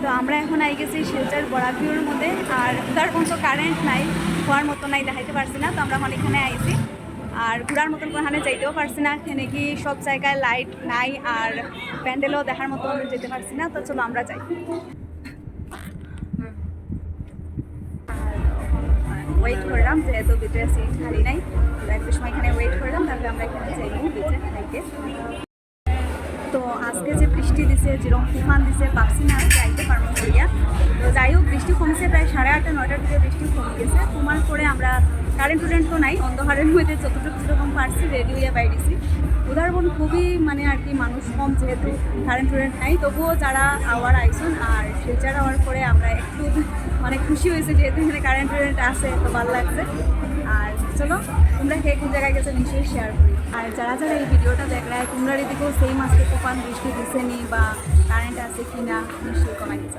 তো আমরা এখন আই গেছি শিলচর বড়াভিউর মধ্যে। আর তার কোনো কারেন্ট নাই, হওয়ার মতো নাই, দেখাইতে পারছি না। তো আমরা এখন এখানে আইছি আর ঘোরার মতন কোথানে যাইতেও পারছি না। এখানে কি সব জায়গায় লাইট নাই আর প্যান্ডেলও দেখার মতো যেতে পারছি না। তো চলো আমরা যাই। ওয়েট করলাম, যেহেতু ভিতরে সিট খালি নাই, একটু সময় এখানে ওয়েট করলাম, তারপরে আমরা এখানে যাইব বিচে খাইতে। তো আজকে যে বৃষ্টি দিছে, যেরকম তুফান দিছে, ভাবছি না আজকে আইতে পারবো করিয়া। তো যাই হোক, বৃষ্টি কমছে, প্রায় 8:30 9টার দিকে বৃষ্টি কমে গেছে। কমার পরে আমরা কারেন্ট তো নাই, অন্ধকারের মধ্যে যতটুকু যেরকম পারছি রেডি হইয়া বাইরেছি। উদারবন খুবই আর কি মানুষ কম, যেহেতু কারেন্ট নাই, তবুও যারা আওয়ার আইসন আর শিলচর আওয়ার পরে আমরা একটু খুশি হয়েছে, যেহেতু এখানে কারেন্ট আছে, তো ভালো লাগছে। আর চলো, তোমরা কে কোন জায়গায় গেছো নিশ্চয়ই শেয়ার করি। আর যারা যারা এই ভিডিওটা দেখলায় তোমরা এদিকেও সেম আজকে তুফান বৃষ্টি দিছে নি বা কারেন্ট আছে কিনা নিশ্চয়ই কমাই দিচ্ছ।